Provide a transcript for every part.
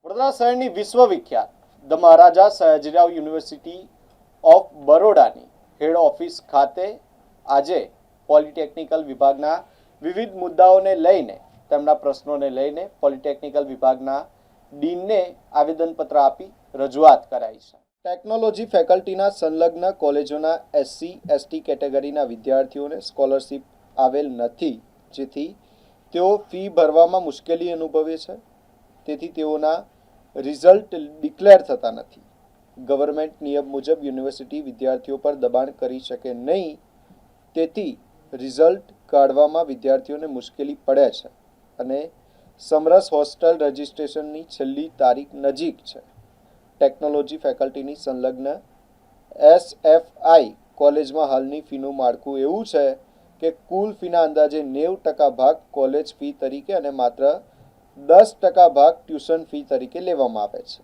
વડોદરા શહેરની વિશ્વવિખ્યાત the Maharaja Sayajirao University of બરોડાની હેડ ઓફિસ ખાતે આજે પોલિટેકનિકલ વિભાગના વિવિધ મુદ્દાઓને લઈને તેમના પ્રશ્નોને લઈને પોલિટેકનિકલ વિભાગના ડીનને આવેદનપત્ર આપી રજૂઆત કરાઈ છે। ટેકનોલોજી ફેકલ્ટીના સંલગ્ન કોલેજોના એસસી એસટી કેટેગરીના વિદ્યાર્થીઓને સ્કોલરશિપ આવેલ નથી, જેથી તેઓ ફી ભરવામાં મુશ્કેલી અનુભવે છે। તેથી તેઓના રિઝલ્ટ ડિક્લેર થતા નથી। ગવર્મેન્ટ નિયમ મુજબ યુનિવર્સિટી વિદ્યાર્થીઓ પર દબાણ કરી શકે નહીં, તેથી રિઝલ્ટ કાઢવામાં વિદ્યાર્થીઓને મુશ્કેલી પડે છે અને સમરસ હોસ્ટેલ રજિસ્ટ્રેશનની છેલ્લી તારીખ નજીક છે। ટેકનોલોજી ફેકલ્ટીની સંલગ્ન એસએફઆઈ કોલેજમાં હાલની ફીનું માળખું એવું છે કે કુલ ફીના અંદાજે 90% ભાગ કોલેજ ફી તરીકે અને માત્ર 10% ભાગ ટ્યુશન ફી તરીકે લેવામાં આવે છે।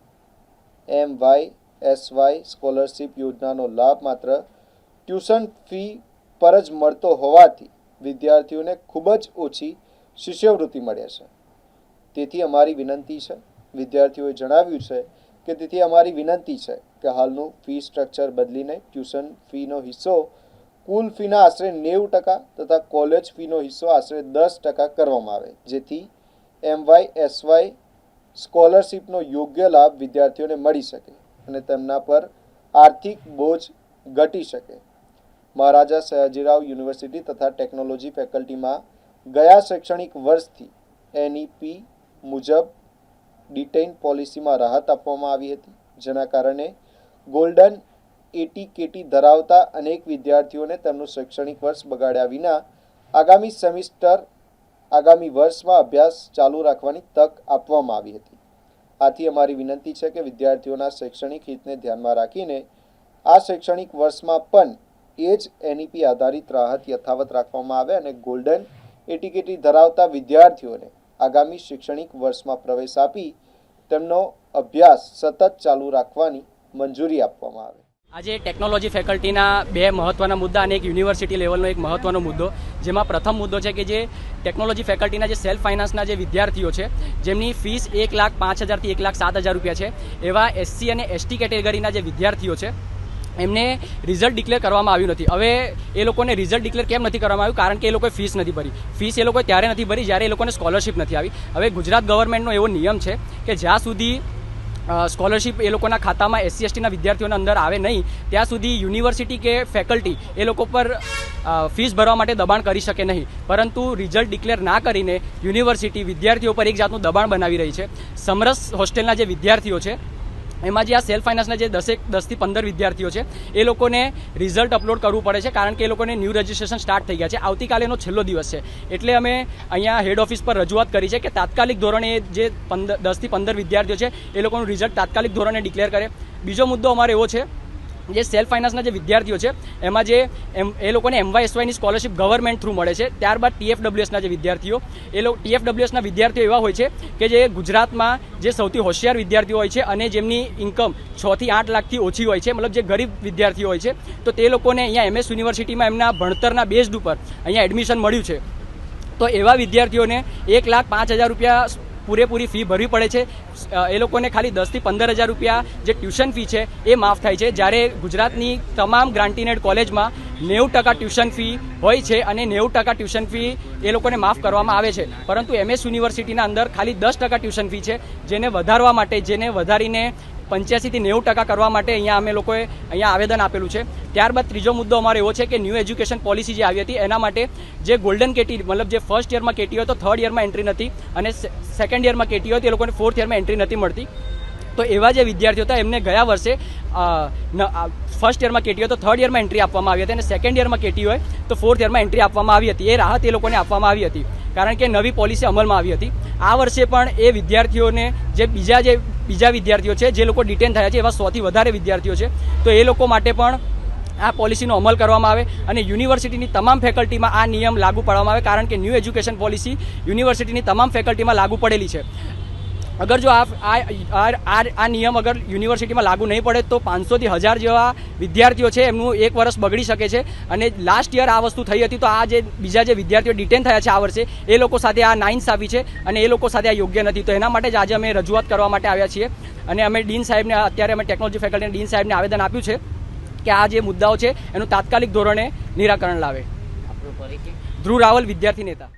MYSY સ્કોલરશિપ યોજનાનો લાભ માત્ર ટ્યુશન ફી પર જ મળતો હોવાથી વિદ્યાર્થીઓને ખૂબ જ ઓછી શિષ્યવૃત્તિ મળે છે। તેથી અમારી વિનંતી છે, વિદ્યાર્થીઓએ જણાવ્યું છે કે તેથી અમારી વિનંતી છે કે હાલનું ફી સ્ટ્રક્ચર બદલીને ટ્યુશન ફીનો હિસ્સો કુલ ફીના આશરે 90% તથા કોલેજ ફીનો હિસ્સો આશરે 10% કરવામાં આવે, જેથી MYSY સ્કોલરશિપનો યોગ્ય લાભ વિદ્યાર્થીઓને મળી શકે અને તેમના પર આર્થિક બોજ ઘટી શકે। મહારાજા સયાજીરાવ યુનિવર્સિટી તથા ટેકનોલોજી ફેકલ્ટીમાં ગયા શૈક્ષણિક વર્ષથી NEP મુજબ ડિટેઇન પોલિસીમાં રાહત આપવામાં આવી હતી, જેના કારણે ગોલ્ડન એટીકેટી ધરાવતા અનેક વિદ્યાર્થીઓને તેમનું શૈક્ષણિક વર્ષ બગાડ્યા વિના આગામી વર્ષમાં અભ્યાસ ચાલુ રાખવાની તક આપવામાં આવી હતી। આથી અમારી વિનંતી છે કે વિદ્યાર્થીઓના શૈક્ષણિક હિતને ધ્યાનમાં રાખીને આ શૈક્ષણિક વર્ષમાં પણ એ જ NEP આધારિત રાહત યથાવત રાખવામાં આવે અને ગોલ્ડન એટીકેટી ધરાવતા વિદ્યાર્થીઓને આગામી શૈક્ષણિક વર્ષમાં પ્રવેશ આપી તેમનો અભ્યાસ સતત ચાલુ રાખવાની મંજૂરી આપવામાં આવે। આજે ટેકનોલોજી ફેકલ્ટીના બે મહત્વના મુદ્દા અને એક યુનિવર્સિટી લેવલનો એક મહત્વનો મુદ્દો, જેમાં પ્રથમ મુદ્દો છે કે જે ટેકનોલોજી ફેકલ્ટીના જે સેલ્ફ ફાઇનાન્સના જે વિદ્યાર્થીઓ છે જેમની ફીસ 1,05,000 થી 1,07,000 રૂપિયા છે, એવા SC અને ST કેટેગરીના જે વિદ્યાર્થીઓ છે એમને રિઝલ્ટ ડિક્લેર કરવામાં આવ્યું નથી। હવે એ લોકોને રિઝલ્ટ ડિક્લેર કેમ નથી કરવામાં આવ્યું? કારણ કે એ લોકોએ ફીસ નથી ભરી। ફીસ એ લોકોએ ત્યારે નથી ભરી જ્યારે એ લોકોને સ્કોલરશિપ નથી આવી। હવે ગુજરાત ગવર્મેન્ટનો એવો નિયમ છે કે જ્યાં સુધી સ્કોલરશિપ એ લોકોના ખાતામાં SC STના વિદ્યાર્થીઓના અંદર આવે નહીં ત્યાં સુધી યુનિવર્સિટી કે ફેકલ્ટી એ લોકો પર ફીસ ભરવા માટે દબાણ કરી શકે નહીં। પરંતુ રિઝલ્ટ ડિક્લેર ના કરીને યુનિવર્સિટી વિદ્યાર્થીઓ પર એક જાતનું દબાણ બનાવી રહી છે। સમરસ હોસ્ટેલના જે વિદ્યાર્થીઓ છે એમાં જે આ સેલ્ફ ફાઇનાન્સના જે 10 થી 15 વિદ્યાર્થીઓ છે એ લોકોને રિઝલ્ટ અપલોડ કરવું પડે છે, કારણ કે એ લોકોને ન્યૂ રજિસ્ટ્રેશન સ્ટાર્ટ થઈ ગયા છે। આવતીકાલે એનો છેલ્લો દિવસ છે, એટલે અમે અહીંયા હેડ ઓફિસ પર રજૂઆત કરી છે કે તાત્કાલિક ધોરણે જે 10 થી 15 વિદ્યાર્થીઓ છે એ લોકોનું રિઝલ્ટ તાત્કાલિક ધોરણે ડિક્લેર કરે। બીજો મુદ્દો અમારો એવો છે જે સેલ્ફ ફાઇનાન્સના જે વિદ્યાર્થીઓ છે એમાં જે એ લોકોને MYSYની સ્કોલરશિપ ગવર્મેન્ટ થ્રુ મળે છે, ત્યારબાદ TFWSના જે વિદ્યાર્થીઓ TFWSના વિદ્યાર્થીઓ એવા હોય છે કે જે ગુજરાતમાં જે સૌથી હોશિયાર વિદ્યાર્થીઓ હોય છે અને જેમની ઇન્કમ 6 થી 8 લાખથી ઓછી હોય છે, મતલબ જે ગરીબ વિદ્યાર્થીઓ હોય છે, તો તે લોકોને અહીંયા MS યુનિવર્સિટીમાં એમના ભણતરના બેઝડ ઉપર અહીંયા એડમિશન મળ્યું છે। તો એવા વિદ્યાર્થીઓને 1,05,000 રૂપિયા પૂરેપૂરી ફી ભરવી પડે છે। એ લોકોને ખાલી 10 થી 15,000 રૂપિયા જે ટ્યુશન ફી છે એ માફ થાય છે, જ્યારે ગુજરાતની તમામ ગ્રાન્ટીનેડ કોલેજમાં 90% ટ્યુશન ફી હોય છે અને 90% ટ્યુશન ફી એ લોકોને માફ કરવામાં આવે છે। પરંતુ MS યુનિવર્સિટીના અંદર ખાલી 10% ટ્યુશન ફી છે, જેને વધારવા માટે, જેને વધારીને 85 થી 90% કરવા માટે અહીંયા અમે લોકોએ અહીંયા આવેદન આપેલું છે। ત્યારબાદ ત્રીજો મુદ્દો અમારો એવો છે કે ન્યૂ એજ્યુકેશન પોલિસી જે આવી હતી એના માટે જે ગોલ્ડન કેટી મતલબ જે ફર્સ્ટ યરમાં કેટી હોય તો થર્ડ યરમાં એન્ટ્રી નથી અને સેકન્ડ યરમાં કેટી હોય તો એ લોકોને ફોર્થ યરમાં એન્ટ્રી નથી મળતી। તો એવા જે વિદ્યાર્થીઓ હતા એમને ગયા વર્ષે ફર્સ્ટ યરમાં કેટી હોય તો થર્ડ યરમાં એન્ટ્રી આપવામાં આવી હતી અને સેકન્ડ યરમાં કેટી હોય તો ફોર્થ યરમાં એન્ટ્રી આપવામાં આવી હતી। એ રાહત એ લોકોને આપવામાં આવી હતી કારણ કે નવી પોલિસી અમલમાં આવી હતી। આ વર્ષે પણ એ વિદ્યાર્થીઓને જે બીજા વિદ્યાર્થીઓ છે જે લોકો ડિટેન થયા છે એવા 100 થી વધારે વિદ્યાર્થીઓ છે, તો એ લોકો માટે પણ આ પોલિસીનો અમલ કરવામાં આવે અને યુનિવર્સિટીની તમામ ફેકલ્ટીમાં આ નિયમ લાગુ પાડવામાં આવે, કારણ કે ન્યૂ એજ્યુકેશન પોલિસી યુનિવર્સિટીની તમામ ફેકલ્ટીમાં લાગુ પડેલી છે। અગર જો આ નિયમ અગર યુનિવર્સિટીમાં લાગુ નહીં પડે તો 500 થી 1000 જેવા વિદ્યાર્થીઓ છે એમનું એક વર્ષ બગડી શકે છે. અને લાસ્ટ યર આ વસ્તુ થઈ હતી તો આ જે બીજા જે વિદ્યાર્થીઓ ડિટેન થયા છે આ વર્ષે એ લોકો સાથે આ નાઇન્સાફી છે અને એ લોકો સાથે આ યોગ્ય નથી. તો એના માટે જ આજે અમે રજૂઆત કરવા માટે આવ્યા છીએ અને અમે ડીન સાહેબને અત્યારે અમે ટેકનોલોજી ફેકલ્ટીના ડીન સાહેબને આવેદન આપ્યું છે કે આ જે મુદ્દાઓ છે એનું તાત્કાલિક ધોરણે નિરાકરણ લાવે. ધ્રુવ રાવલ, વિદ્યાર્થી નેતા.